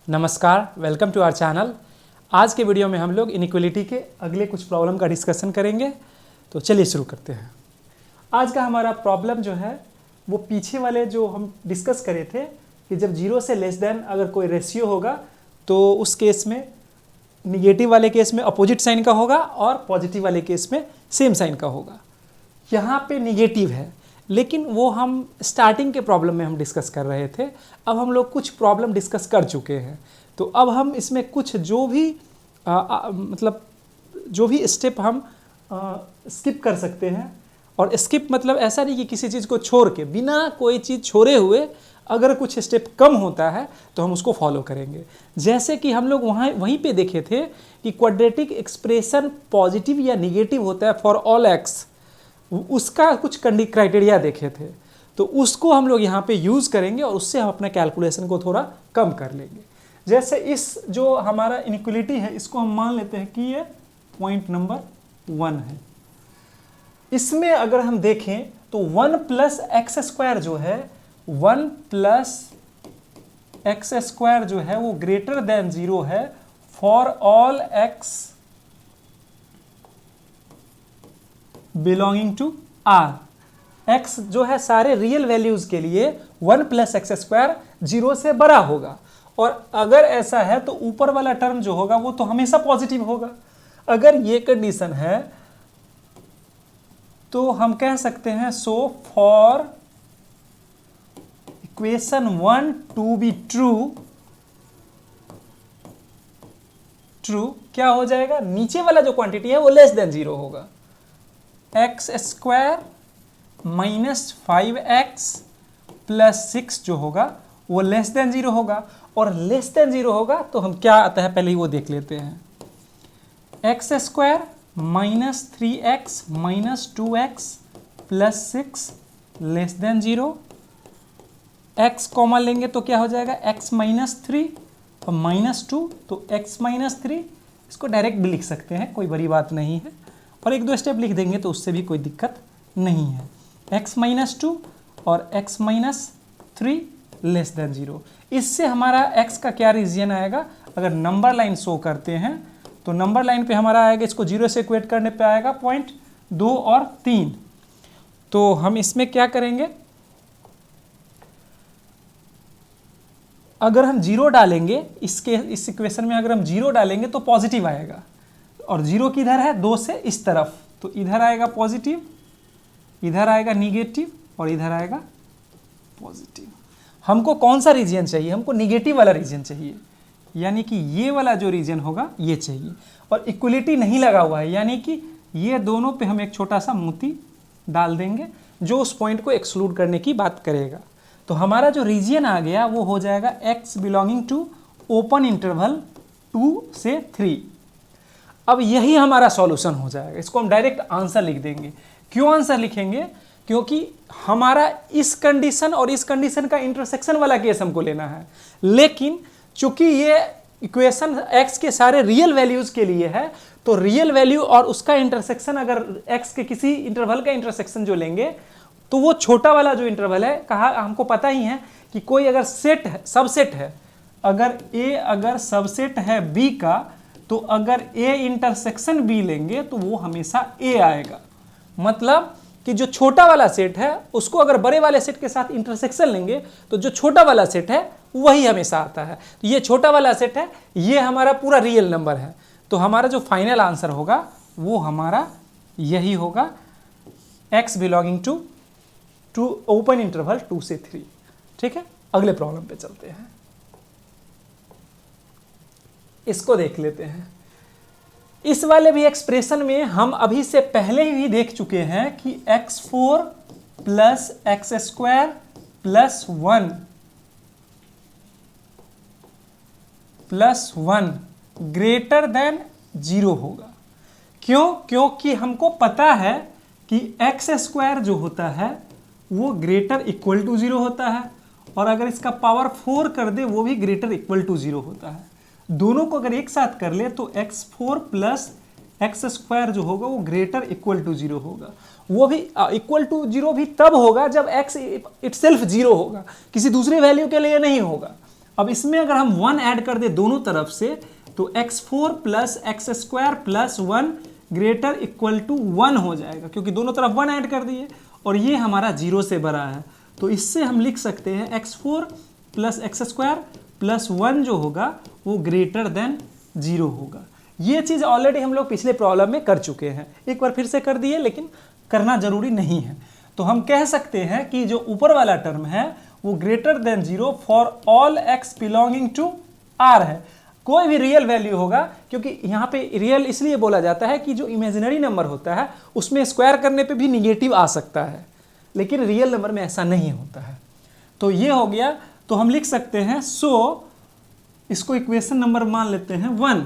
नमस्कार, welcome to our channel. आज के वीडियो में हम लोग इनइक्वलिटी के अगले कुछ प्रॉब्लम का डिस्कशन करेंगे। तो चलिए शुरू करते हैं। आज का हमारा प्रॉब्लम जो है वो पीछे वाले जो हम डिस्कस करे थे कि जब 0 से लेस देन अगर कोई रेशियो होगा तो उस केस में निगेटिव वाले केस में अपोजिट साइन का होगा और पॉजिटिव वाले केस में सेम साइन का होगा। यहाँ पे निगेटिव है, लेकिन वो हम स्टार्टिंग के प्रॉब्लम में हम डिस्कस कर रहे थे। अब हम लोग कुछ प्रॉब्लम डिस्कस कर चुके हैं, तो अब हम इसमें कुछ जो भी स्टेप हम स्किप कर सकते हैं। और स्किप मतलब ऐसा नहीं कि किसी चीज़ को छोड़ के, बिना कोई चीज़ छोड़े हुए अगर कुछ स्टेप कम होता है तो हम उसको फॉलो करेंगे। जैसे कि हम लोग वहीं पे देखे थे कि क्वाड्रेटिक एक्सप्रेशन पॉजिटिव या निगेटिव होता है फॉर ऑल एक्स, उसका कुछ क्राइटेरिया देखे थे। तो उसको हम लोग यहाँ पे यूज़ करेंगे और उससे हम अपने कैलकुलेशन को थोड़ा कम कर लेंगे। जैसे इस जो हमारा इनइक्वलिटी है इसको हम मान लेते हैं कि ये पॉइंट नंबर 1 है। इसमें अगर हम देखें तो 1 प्लस एक्स स्क्वायर जो है, 1 प्लस एक्स स्क्वायर जो है वो ग्रेटर देन 0 है for all x belonging to R. X जो है सारे रियल वैल्यूज के लिए 1 प्लस एक्स स्क्वायर 0 से बड़ा होगा, और अगर ऐसा है तो ऊपर वाला टर्म जो होगा वो तो हमेशा पॉजिटिव होगा। अगर ये कंडीशन है तो हम कह सकते हैं so for equation 1 to be true क्या हो जाएगा, नीचे वाला जो क्वांटिटी है वो लेस देन 0 होगा। X square minus 5x plus 6 जो होगा वो लेस देन 0 होगा, और लेस देन 0 होगा तो हम क्या आता है पहले ही वो देख लेते हैं। X square minus 3x minus 2x plus 6 less than 0। x common लेंगे तो क्या हो जाएगा, x माइनस 3 और माइनस 2 तो x माइनस 3। इसको डायरेक्ट भी लिख सकते हैं, कोई बड़ी बात नहीं है, और एक दो स्टेप लिख देंगे तो उससे भी कोई दिक्कत नहीं है। x माइनस 2 और x माइनस 3 लेस देन 0। इससे हमारा x का क्या रीजन आएगा, अगर नंबर लाइन शो करते हैं तो नंबर लाइन पे हमारा आएगा, इसको 0 से इक्वेट करने पे आएगा पॉइंट 2 और 3। तो हम इसमें क्या करेंगे, अगर हम 0 डालेंगे इस इक्वेशन में, अगर हम 0 डालेंगे तो पॉजिटिव आएगा, और 0 किधर है, 2 से इस तरफ, तो इधर आएगा पॉजिटिव, इधर आएगा निगेटिव और इधर आएगा पॉजिटिव। हमको कौन सा रीजन चाहिए, हमको निगेटिव वाला रीजन चाहिए, यानी कि ये वाला जो रीजन होगा ये चाहिए। और इक्वलिटी नहीं लगा हुआ है, यानी कि ये दोनों पे हम एक छोटा सा मोती डाल देंगे जो उस पॉइंट को एक्सक्लूड करने की बात करेगा। तो हमारा जो रीजन आ गया वो हो जाएगा x belonging to open interval 2 से 3। अब यही हमारा सॉल्यूशन हो जाएगा, इसको हम डायरेक्ट आंसर लिख देंगे। क्यों आंसर लिखेंगे, क्योंकि हमारा इस कंडीशन और इस कंडीशन का इंटरसेक्शन वाला केस हमको लेना है। लेकिन चूंकि ये इक्वेशन x के सारे रियल वैल्यूज के लिए है, तो रियल वैल्यू और उसका इंटरसेक्शन, अगर x के किसी इंटरवल का इंटरसेक्शन जो लेंगे तो वो छोटा वाला जो इंटरवल है, कहा हमको पता ही है कि कोई अगर सेट है, सबसेट है, अगर a अगर सबसेट है b का, तो अगर a इंटरसेक्शन b लेंगे तो वो हमेशा a आएगा। मतलब कि जो छोटा वाला सेट है उसको अगर बड़े वाले सेट के साथ इंटरसेक्शन लेंगे तो जो छोटा वाला सेट है वही हमेशा आता है। तो ये छोटा वाला सेट है, ये हमारा पूरा रियल नंबर है। तो हमारा जो फाइनल आंसर होगा वो हमारा यही होगा, x belonging to open interval 2 से 3। ठीक है, अगले प्रॉब्लम पे चलते हैं, इसको देख लेते हैं। इस वाले भी एक्सप्रेशन में हम अभी से पहले ही देख चुके हैं कि x4 plus x square plus 1 greater than 0 होगा। क्यों, क्योंकि हमको पता है कि एक्स स्क्वायर जो होता है वो ग्रेटर इक्वल टू 0 होता है, और अगर इसका पावर 4 कर दे वो भी ग्रेटर इक्वल टू 0 होता है। दोनों को अगर एक साथ कर ले तो x4 प्लस एक्स स्क्वायर जो होगा वो ग्रेटर इक्वल टू 0 होगा। वो भी इक्वल टू 0 भी तब होगा जब x इटसेल्फ 0 होगा, किसी दूसरे वैल्यू के लिए नहीं होगा। अब इसमें अगर हम 1 ऐड कर दे दोनों तरफ से तो x4 plus x square plus 1 greater equal to 1 हो जाएगा, क्योंकि दोनों तरफ 1 ऐड कर दिए और ये हमारा 0 से बड़ा है। तो इससे हम लिख सकते हैं x4 plus x square plus 1 जो होगा वो ग्रेटर देन 0 होगा। ये चीज़ ऑलरेडी हम लोग पिछले प्रॉब्लम में कर चुके हैं, एक बार फिर से कर दिए, लेकिन करना जरूरी नहीं है। तो हम कह सकते हैं कि जो ऊपर वाला टर्म है वो greater than 0 for all x belonging to r है। कोई भी रियल वैल्यू होगा, क्योंकि यहाँ पे रियल इसलिए बोला जाता है कि जो इमेजिनरी नंबर होता है उसमें स्क्वायर करने पे भी निगेटिव आ सकता है, लेकिन रियल नंबर में ऐसा नहीं होता है। तो ये हो गया। तो हम लिख सकते हैं इसको इक्वेशन नंबर मान लेते हैं 1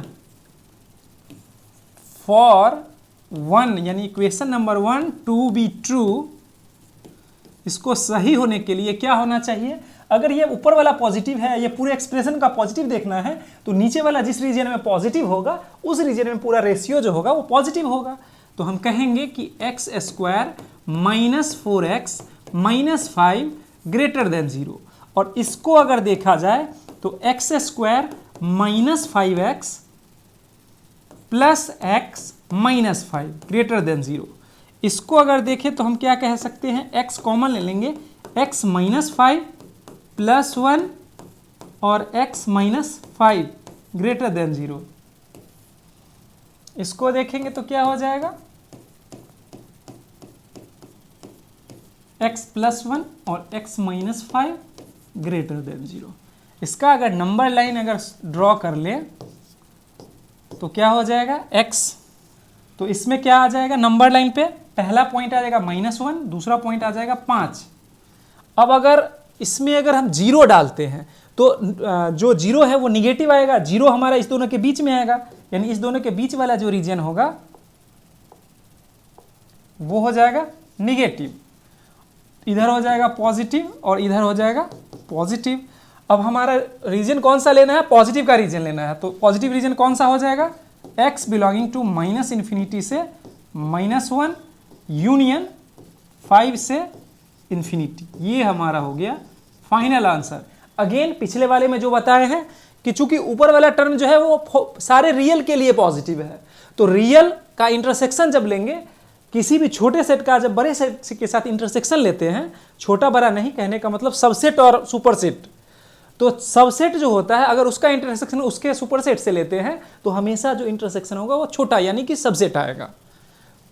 फॉर 1, यानी equation number 1 to be true, इसको सही होने के लिए क्या होना चाहिए? अगर ये ऊपर वाला पॉजिटिव है, ये पूरे एक्सप्रेशन का पॉजिटिव देखना है, तो नीचे वाला जिस रीजन में पॉजिटिव होगा उस रीजन में पूरा रेशियो जो होगा वो पॉजिटिव होगा। तो हम कहेंगे कि x square minus 4x minus 5 greater than 0, और इसको अगर देखा जाए तो x square minus 5x plus x minus 5 greater than 0। इसको अगर देखें तो हम क्या कह सकते हैं, x कॉमन ले लेंगे, x माइनस 5 प्लस 1 और x माइनस 5 ग्रेटर देन 0। इसको देखेंगे तो क्या हो जाएगा, x प्लस 1 और x माइनस 5 ग्रेटर देन 0। इसका अगर नंबर लाइन अगर ड्रॉ कर ले तो क्या हो जाएगा, x, तो इसमें क्या आ जाएगा नंबर लाइन पे, पहला पॉइंट आ जाएगा -1, दूसरा पॉइंट आ जाएगा 5। अब अगर इसमें अगर हम 0 डालते हैं तो जो 0 है वो निगेटिव आएगा, 0 हमारा इस दोनों के बीच में आएगा, यानी इस दोनों के बीच वाला जो रीजन होगा वो हो जाएगा निगेटिव, इधर हो जाएगा पॉजिटिव और इधर हो जाएगा पॉजिटिव। अब हमारा रीजन कौन सा लेना है, पॉजिटिव का रीजन लेना है, तो पॉजिटिव रीजन कौन सा हो जाएगा, x belonging to minus infinity से -1 यूनियन 5 से इन्फिनिटी। ये हमारा हो गया फाइनल आंसर। अगेन पिछले वाले में जो बताए हैं कि चूंकि ऊपर वाला टर्म जो है वो सारे रियल के लिए पॉजिटिव है, तो रियल का इंटरसेक्शन जब लेंगे, किसी भी छोटे सेट का जब बड़े सेट के साथ इंटरसेक्शन लेते हैं, छोटा बड़ा नहीं कहने का मतलब सबसेट और सुपरसेट, तो सबसेट जो होता है अगर उसका इंटरसेक्शन उसके सुपरसेट से लेते हैं तो हमेशा जो इंटरसेक्शन होगा वो छोटा यानी कि सबसेट आएगा।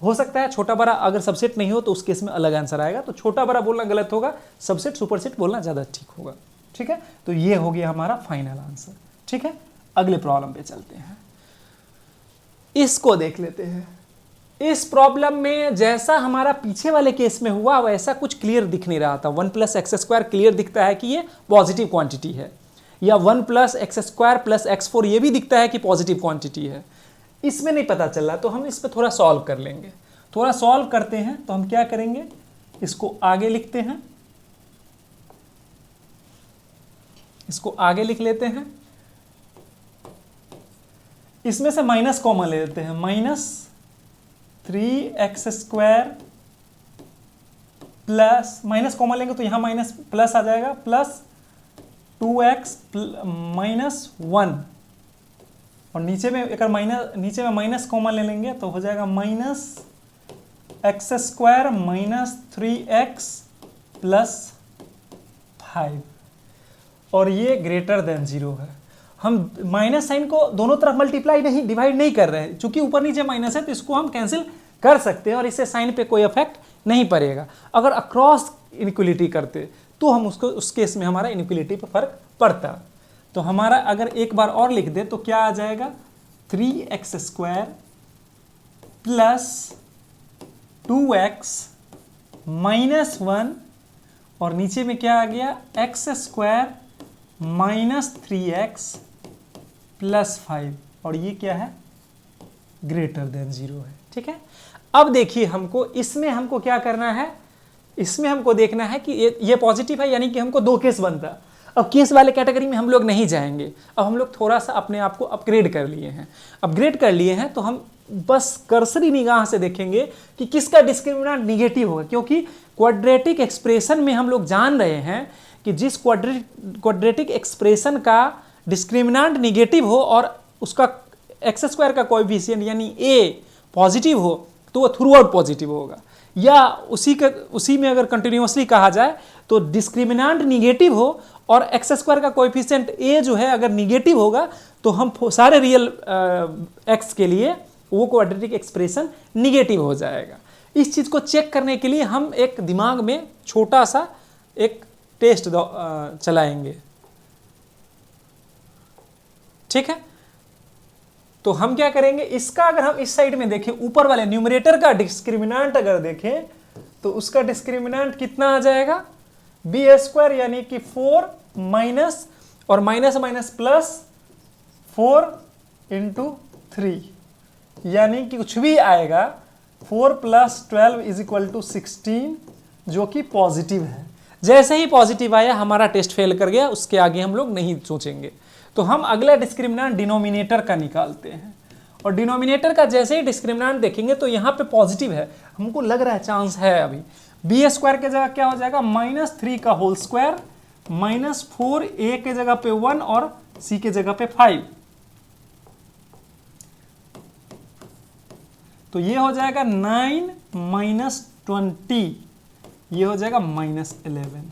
हो सकता है छोटा बड़ा अगर सबसेट नहीं हो तो उस केस में अलग आंसर आएगा, तो छोटा बड़ा बोलना गलत होगा, सबसेट सुपरसेट बोलना ज़्यादा ठीक होगा। ठीक है, तो ये हो गया हमारा फाइनल आंसर। ठीक है, अगले प्रॉब्लम पे चलते हैं, इसको देख लेते हैं। इस प्रॉब्लम में जैसा हमारा पीछे वाले केस में हुआ वैसा कुछ क्लियर दिख नहीं रहा था। 1 प्लस एक्स स्क्वायर क्लियर दिखता है कि ये पॉजिटिव क्वांटिटी है, या 1 plus x square plus x4 ये भी दिखता है कि पॉजिटिव क्वांटिटी है। इसमें नहीं पता चल रहा, तो हम इस पर थोड़ा सॉल्व कर लेंगे। थोड़ा सॉल्व करते हैं तो हम क्या करेंगे, इसको आगे लिखते हैं, इसको आगे लिख लेते हैं, इसमें से माइनस कॉमन ले लेते हैं, -3x square plus, minus common लेंगे तो यहां माइनस प्लस आ जाएगा, प्लस 2x माइनस 1, और नीचे में अगर नीचे में माइनस कॉमन ले लेंगे तो हो जाएगा -x square minus 3x plus 5, और ये ग्रेटर देन 0 है। हम माइनस साइन को दोनों तरफ मल्टीप्लाई नहीं, डिवाइड नहीं कर रहे हैं, चूंकि ऊपर नीचे माइनस है तो इसको हम कैंसिल कर सकते हैं और इससे साइन पे कोई इफेक्ट नहीं पड़ेगा। अगर अक्रॉस इनइक्वलिटी करते तो हम उसको उस केस में हमारा इनइक्वलिटी पे फर्क पड़ता। तो हमारा अगर एक बार और लिख दे तो क्या आ जाएगा, 3x square plus 2x minus 1, और नीचे में क्या आ गया, x square minus 3x plus 5, और ये क्या है, ग्रेटर देन 0 है। ठीक है, अब देखिए हमको इसमें हमको क्या करना है, इसमें हमको देखना है कि ये पॉजिटिव है, यानी कि हमको 2 केस बनता। अब केस वाले कैटेगरी में हम लोग नहीं जाएंगे, अब हम लोग थोड़ा सा अपने आप को अपग्रेड कर लिए हैं। अपग्रेड कर लिए हैं तो हम बस कर्सरी निगाह से देखेंगे कि किसका डिस्क्रिमिनेंट निगेटिव होगा, क्योंकि क्वाड्रेटिक एक्सप्रेशन में हम लोग जान रहे हैं कि जिस क्वाड्रेटिक एक्सप्रेशन का डिस्क्रिमिनेंट निगेटिव हो और उसका एक्स स्क्वायर का कोएफिशिएंट यानी ए पॉजिटिव हो तो वो थ्रू आउट पॉजिटिव होगा, या उसी में अगर कंटिन्यूअसली कहा जाए तो डिस्क्रिमिनेंट निगेटिव हो और एक्स स्क्वायर का कोएफिशिएंट ए जो है अगर निगेटिव होगा तो हम सारे रियल एक्स के लिए वो क्वाड्रेटिक एक्सप्रेशन निगेटिव हो जाएगा। इस चीज़ को चेक करने के लिए हम एक दिमाग में छोटा सा एक टेस्ट चलाएंगे, ठीक है। तो हम क्या करेंगे, इसका अगर हम इस साइड में देखें, ऊपर वाले न्यूमरेटर का डिस्क्रिमिनेंट अगर देखें तो उसका डिस्क्रिमिनेंट कितना आ जाएगा, बी स्क्वायर यानी कि 4 माइनस और माइनस माइनस प्लस 4 इंटू 3 यानी कि कुछ भी आएगा 4 प्लस 12 इज इक्वल टू 16 जो कि पॉजिटिव है। जैसे ही पॉजिटिव आया हमारा टेस्ट फेल कर गया, उसके आगे हम लोग नहीं सोचेंगे। तो हम अगला डिस्क्रिमिनेंट डिनोमिनेटर का निकालते हैं और डिनोमिनेटर का जैसे ही डिस्क्रिमिनेंट देखेंगे तो यहाँ पे पॉजिटिव है, हमको लग रहा है चांस है अभी। बी स्क्वायर के जगह क्या हो जाएगा, -3 का होल स्क्वायर -4 ए के जगह पे 1 और सी के जगह पे 5, तो ये हो जाएगा 9 माइनस 20, ये हो जाएगा -11,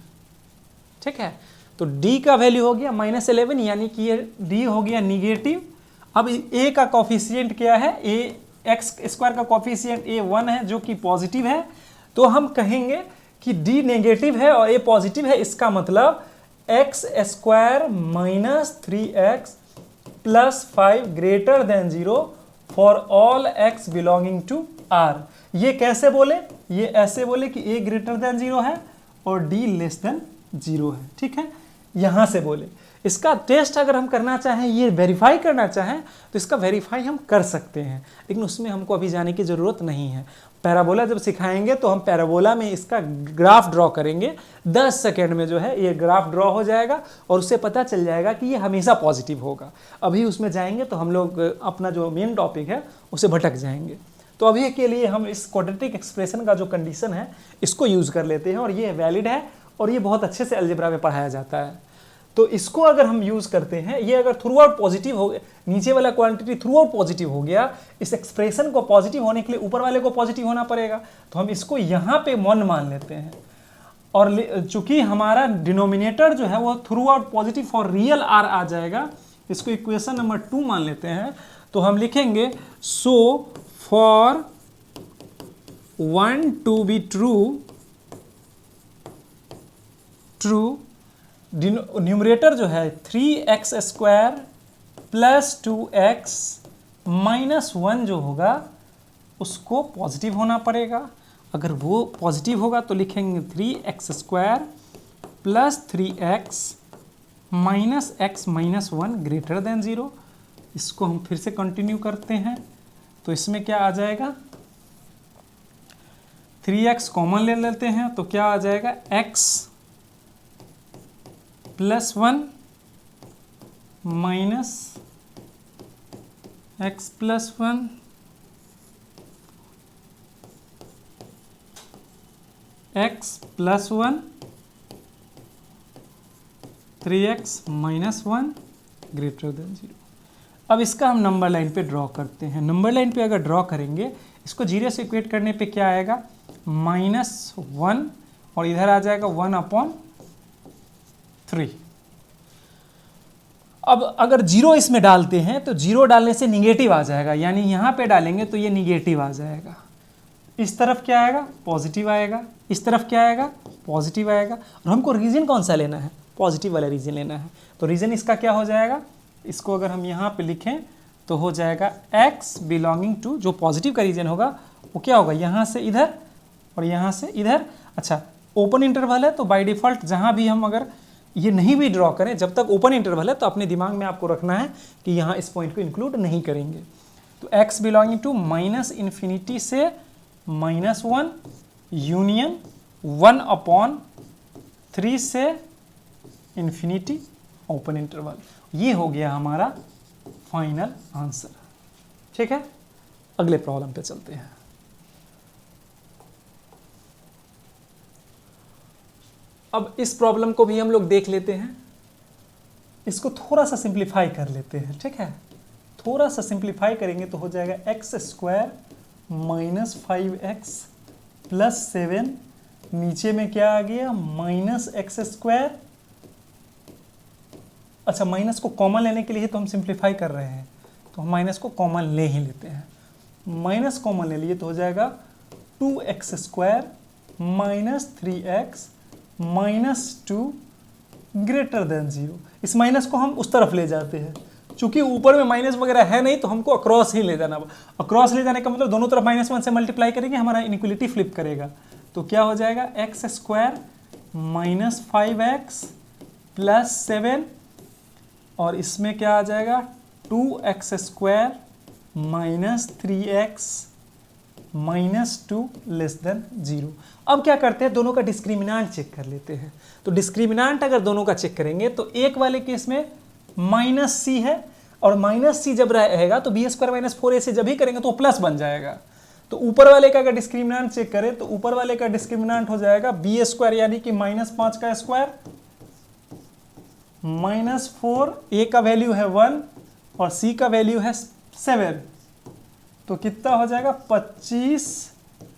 ठीक है। तो d का वैल्यू हो गया -11 यानी कि ये d हो गया निगेटिव। अब a का कॉफिशिएंट क्या है, a एक्स स्क्वायर का कॉफिशिएंट a 1 है जो कि पॉजिटिव है, तो हम कहेंगे कि d नेगेटिव है और a पॉजिटिव है। इसका मतलब x square -3x plus 5 greater than 0 for all x belonging to r। ये कैसे बोले, ये ऐसे बोले कि a ग्रेटर देन 0 है और d लेस देन 0 है, ठीक है, यहां से बोले। इसका टेस्ट अगर हम करना चाहें, ये वेरीफाई करना चाहें तो इसका वेरीफाई हम कर सकते हैं, लेकिन उसमें हमको अभी जाने की ज़रूरत नहीं है। पैराबोला जब सिखाएंगे तो हम पैराबोला में इसका ग्राफ ड्रॉ करेंगे, 10 सेकेंड में जो है ये ग्राफ ड्रॉ हो जाएगा और उससे पता चल जाएगा कि ये हमेशा पॉजिटिव होगा। अभी उसमें जाएंगे तो हम लोग अपना जो मेन टॉपिक है उसे भटक जाएंगे। तो अभी के लिए हम इस क्वाड्रेटिक एक्सप्रेशन का जो कंडीशन है इसको यूज़ कर लेते हैं और ये वैलिड है और ये बहुत अच्छे से अलजेब्रा में पढ़ाया जाता है। तो इसको अगर हम यूज़ करते हैं, ये अगर थ्रू आउट पॉजिटिव हो गया, नीचे वाला क्वांटिटी थ्रू आउट पॉजिटिव हो गया, इस एक्सप्रेशन को पॉजिटिव होने के लिए ऊपर वाले को पॉजिटिव होना पड़ेगा, तो हम इसको यहाँ पे 1 मान लेते हैं। और चूंकि हमारा डिनोमिनेटर जो है वो throughout positive for real R आ जाएगा, इसको इक्वेशन नंबर 2 मान लेते हैं। तो हम लिखेंगे so for 1 to be true numerator जो है 3x square plus 2x minus 1 जो होगा उसको पॉजिटिव होना पड़ेगा। अगर वो पॉजिटिव होगा तो लिखेंगे 3x square plus 3x minus x minus 1 greater than 0। इसको हम फिर से कंटिन्यू करते हैं तो इसमें क्या आ जाएगा, 3x कॉमन ले लेते हैं तो क्या आ जाएगा, x plus 1 minus x plus 1 x plus 1 3x minus 1 greater than 0। अब इसका हम नंबर लाइन पे ड्रॉ करते हैं। नंबर लाइन पे अगर ड्रॉ करेंगे, इसको 0 से इक्वेट करने पे क्या आएगा, -1 और इधर आ जाएगा 1/3। अब अगर 0 इसमें डालते हैं तो 0 डालने से निगेटिव आ जाएगा, यानी यहाँ पे डालेंगे तो ये निगेटिव आ जाएगा। इस तरफ क्या आएगा, पॉजिटिव आएगा, इस तरफ क्या आएगा, पॉजिटिव आएगा। और हमको रीजन कौन सा लेना है, पॉजिटिव वाला रीजन लेना है। तो रीजन इसका क्या हो जाएगा, इसको अगर हम यहाँ पे लिखें तो हो जाएगा x बिलोंगिंग टू, जो पॉजिटिव का रीजन होगा वो क्या होगा, यहाँ से इधर और यहाँ से इधर। अच्छा, ओपन इंटरवल है तो बाय डिफ़ॉल्ट जहाँ भी हम अगर ये नहीं भी ड्रॉ करें, जब तक ओपन इंटरवल है तो अपने दिमाग में आपको रखना है कि यहाँ इस पॉइंट को इंक्लूड नहीं करेंगे। तो x बिलोंगिंग टू -∞ से -1 यूनियन 1/3 से इन्फिनिटी ओपन इंटरवल, ये हो गया हमारा फाइनल आंसर। ठीक है, अगले प्रॉब्लम पे चलते हैं। अब इस प्रॉब्लम को भी हम लोग देख लेते हैं, इसको थोड़ा सा सिंप्लीफाई कर लेते हैं, ठीक है। थोड़ा सा सिंप्लीफाई करेंगे तो हो जाएगा x square minus 5x plus 7, नीचे में क्या आ गया माइनस एक्स स्क्वायर। अच्छा, माइनस को कॉमन लेने के लिए तो हम सिंप्लीफाई कर रहे हैं, तो हम माइनस को कॉमन ले ही लेते हैं। माइनस कॉमन ले लिए तो हो जाएगा 2x square minus 3x minus 2 greater than 0। इस माइनस को हम उस तरफ ले जाते हैं, चूंकि ऊपर में माइनस वगैरह है नहीं तो हमको अक्रॉस ही ले जाना। अक्रॉस ले जाने का मतलब दोनों तरफ -1 से मल्टीप्लाई करेंगे, हमारा इनइक्वलिटी फ्लिप करेगा। तो क्या हो जाएगा x square minus 5x plus 7, और इसमें क्या आ जाएगा 2x square minus 3x minus 2 less than 0। अब क्या करते हैं, दोनों का डिस्क्रिमिनांट चेक कर लेते हैं। तो डिस्क्रिमिनांट अगर दोनों का चेक करेंगे तो एक वाले केस में माइनस सी है, और माइनस सी जब रहेगा तो बी स्क्वायर माइनस 4ac से जब ही करेंगे तो प्लस बन जाएगा। तो ऊपर वाले का अगर डिस्क्रिमिनांट चेक करें तो ऊपर वाले का डिस्क्रिमिनांट हो जाएगा बी स्क्वायर यानी कि -5 का स्क्वायर माइनस 4, ए का वैल्यू है 1 और सी का वैल्यू है 7, तो कितना हो जाएगा 25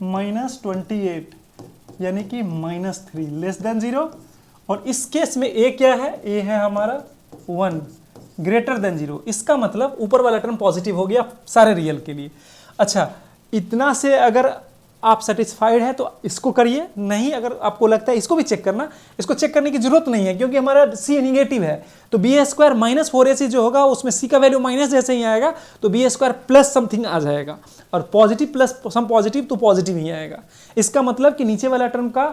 माइनस 28 यानी कि -3 लेस देन 0। और इस केस में ए क्या है, ए है हमारा 1 ग्रेटर देन 0। इसका मतलब ऊपर वाला टर्म पॉजिटिव हो गया सारे रियल के लिए। अच्छा, इतना से अगर आप सेटिस्फाइड है तो इसको करिए, नहीं अगर आपको लगता है इसको भी चेक करना, इसको चेक करने की जरूरत नहीं है क्योंकि हमारा सी नेगेटिव है। तो बी स्क्वायर माइनस 4ac जो होगा उसमें सी का वैल्यू माइनस जैसे ही आएगा तो बी स्क्वायर प्लस समथिंग आ जाएगा, और पॉजिटिव प्लस सम पॉजिटिव तो पॉजिटिव ही आएगा। इसका मतलब कि नीचे वाला टर्म का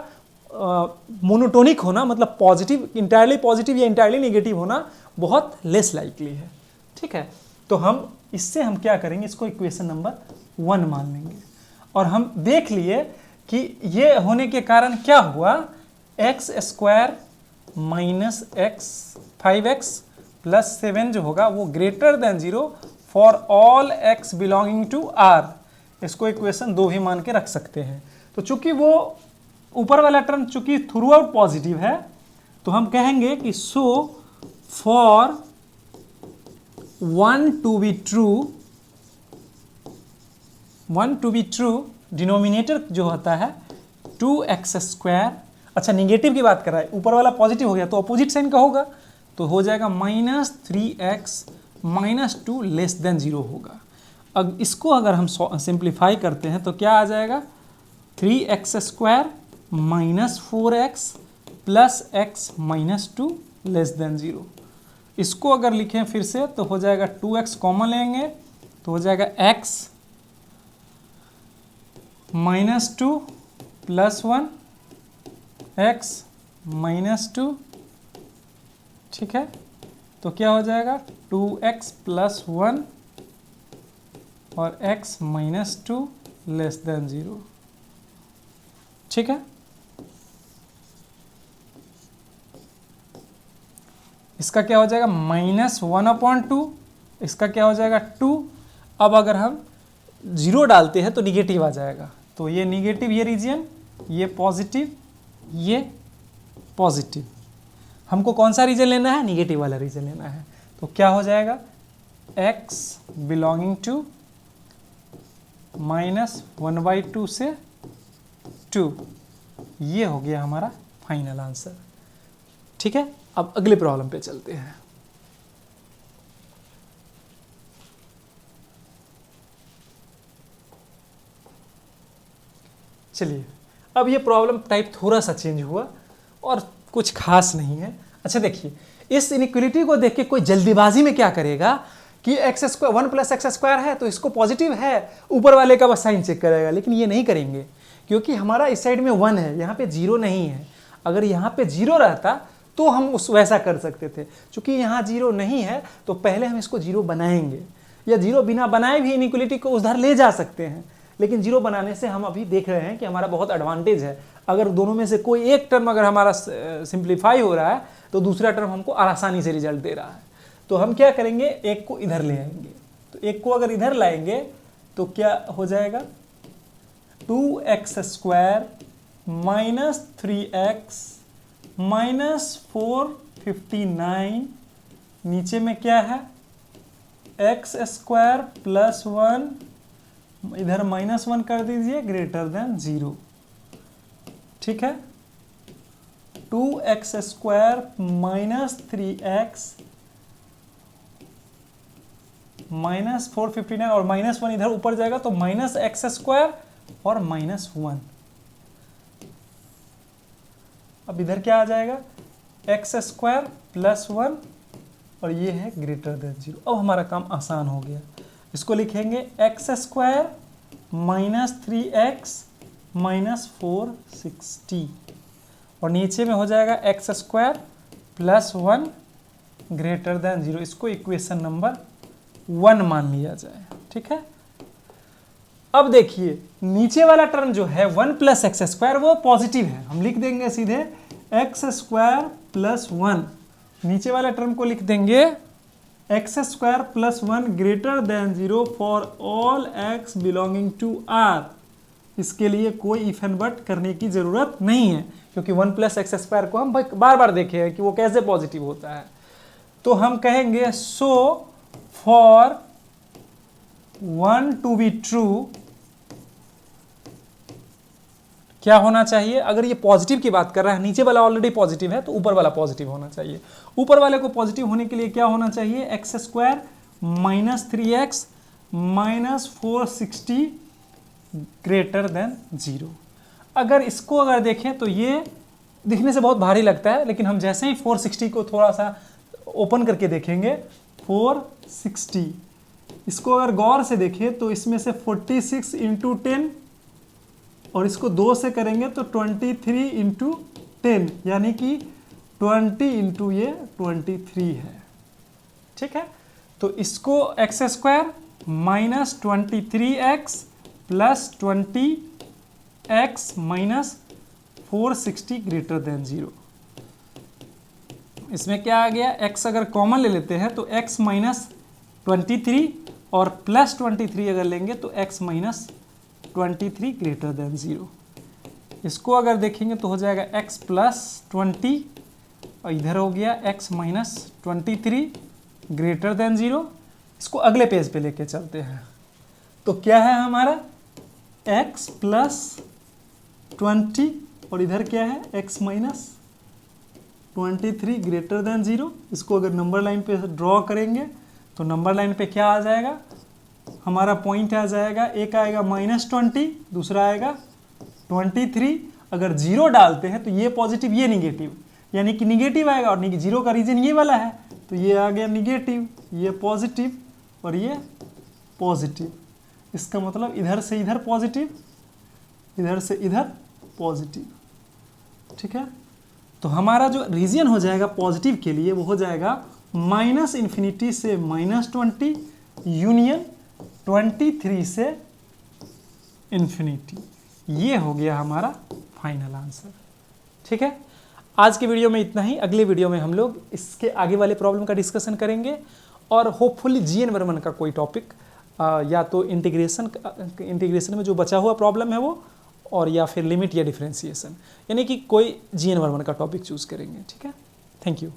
मोनोटोनिक होना, मतलब पॉजिटिव इंटायरली पॉजिटिव या इंटायरली नेगेटिव होना बहुत लेस लाइकली है, ठीक है। तो हम इससे हम क्या करेंगे, इसको इक्वेशन नंबर 1 मान लेंगे। और हम देख लिए कि ये होने के कारण क्या हुआ, x square minus 5x plus 7 जो होगा वो greater than 0 for all x belonging to r। इसको इक्वेशन 2 भी मान के रख सकते हैं। तो चूंकि वो ऊपर वाला टर्म चूंकि थ्रू आउट पॉजिटिव है तो हम कहेंगे कि so for 1 to be true denominator जो होता है 2x स्क्वायर। अच्छा, निगेटिव की बात कर रहा है, ऊपर वाला पॉजिटिव हो गया तो अपोजिट साइन का होगा, तो हो जाएगा -3x माइनस 2 लेस देन 0 होगा। अब इसको अगर हम सिंप्लीफाई करते हैं तो क्या आ जाएगा 3x square minus 4x plus x minus 2 less than 0। इसको अगर लिखें फिर से तो हो जाएगा 2x कॉमन लेंगे तो हो जाएगा x minus 2 plus 1 x minus 2, ठीक है। तो क्या हो जाएगा 2x प्लस 1 और x माइनस 2 लेस देन 0, ठीक है। इसका क्या हो जाएगा -1/2, इसका क्या हो जाएगा 2। अब अगर हम 0 डालते हैं तो निगेटिव आ जाएगा, तो ये निगेटिव ये रीजन, ये पॉजिटिव ये पॉजिटिव। हमको कौन सा रीजन लेना है, निगेटिव वाला रीजन लेना है। तो क्या हो जाएगा x बिलोंगिंग टू -1/2 से 2, ये हो गया हमारा फाइनल आंसर, ठीक है। अब अगले प्रॉब्लम पे चलते हैं। चलिए, अब ये प्रॉब्लम टाइप थोड़ा सा चेंज हुआ और कुछ खास नहीं है। अच्छा देखिए, इस इनइक्वलिटी को देख के कोई जल्दीबाजी में क्या करेगा कि x square 1 plus x square है तो इसको पॉजिटिव है, ऊपर वाले का बस साइन चेक करेगा, लेकिन ये नहीं करेंगे क्योंकि हमारा इस साइड में 1 है, यहाँ पे 0 नहीं है। अगर यहाँ पे 0 रहता तो हम उस वैसा कर सकते थे, क्योंकि यहाँ 0 नहीं है तो पहले हम इसको 0 बनाएंगे, या 0 बिना बनाए भी इनइक्वलिटी को उधर ले जा सकते हैं, लेकिन 0 बनाने से हम अभी देख रहे हैं कि हमारा बहुत एडवांटेज है। अगर दोनों में से कोई एक टर्म अगर हमारा सिंप्लीफाई हो रहा है तो दूसरा टर्म हमको आसानी से रिजल्ट दे रहा है। तो हम क्या करेंगे, एक को इधर ले आएंगे। तो एक को अगर इधर लाएंगे तो क्या हो जाएगा 2x स्क्वायर माइनस 3x -459, नीचे में क्या है x² + 1, इधर -1 कर दीजिए, > 0, ठीक है। 2x² - 3x -459 और -1 इधर ऊपर जाएगा तो -x² और -1। अब इधर क्या आ जाएगा x² + 1 और ये है > 0। अब हमारा काम आसान हो गया। इसको लिखेंगे x² - 3x - 460 और नीचे में हो जाएगा x² + 1 > 0। इसको इक्वेशन नंबर 1 मान लिया जाए, ठीक है। अब देखिए नीचे वाला टर्म जो है 1 + x² वो पॉजिटिव है, हम लिख देंगे सीधे x² + 1, नीचे वाला टर्म को लिख देंगे x² + 1 > 0 for all x belonging to R। इसके लिए कोई इफ एंड बट करने की जरूरत नहीं है, क्योंकि 1 + x² को हम बार बार देखे हैं कि वो कैसे पॉजिटिव होता है। तो हम कहेंगे so for 1 to be true क्या होना चाहिए, अगर ये पॉजिटिव की बात कर रहा है, नीचे वाला ऑलरेडी पॉजिटिव है तो ऊपर वाला पॉजिटिव होना चाहिए। ऊपर वाले को पॉजिटिव होने के लिए क्या होना चाहिए, x² - 3x - 460 > 0। अगर इसको अगर देखें तो ये दिखने से बहुत भारी लगता है, लेकिन हम जैसे ही 460 को थोड़ा सा ओपन करके देखेंगे 460, इसको अगर गौर से देखें तो इसमें से 46 × 10 और इसको 2 से करेंगे तो 23 × 10 यानी कि 20 × ये 23 है, ठीक है। तो इसको x² - 23x + 20x - 460 > 0। इसमें क्या आ गया, x अगर कॉमन ले लेते हैं तो x - 23 और +23 अगर लेंगे तो x - 23 > 0। इसको अगर देखेंगे तो हो जाएगा x + 20 और इधर हो गया x - 23 > 0। इसको अगले पेज पे लेके चलते हैं तो क्या है हमारा x + 20 और इधर क्या है x - 23 > 0। इसको अगर नंबर लाइन पे ड्रॉ करेंगे तो नंबर लाइन पे क्या आ जाएगा, हमारा पॉइंट आ जाएगा, एक आएगा -20, दूसरा आएगा 23। अगर 0 डालते हैं तो ये पॉजिटिव ये निगेटिव, यानी कि निगेटिव आएगा और 0 का रीजन ये वाला है तो ये आ गया निगेटिव, ये पॉजिटिव और ये पॉजिटिव। इसका मतलब इधर से इधर पॉजिटिव, इधर से इधर पॉजिटिव, ठीक है। तो हमारा जो रीजन हो जाएगा पॉजिटिव के लिए वो हो जाएगा -∞ से -20 यूनियन 23 से इन्फिनिटी। ये हो गया हमारा फाइनल आंसर, ठीक है। आज के वीडियो में इतना ही। अगले वीडियो में हम लोग इसके आगे वाले प्रॉब्लम का डिस्कशन करेंगे और होपफुली GN वर्मन का कोई टॉपिक या तो इंटीग्रेशन में जो बचा हुआ प्रॉब्लम है वो, और या फिर लिमिट या डिफरेंशिएशन, यानी कि कोई GN वर्मन का टॉपिक चूज करेंगे, ठीक है। Thank you.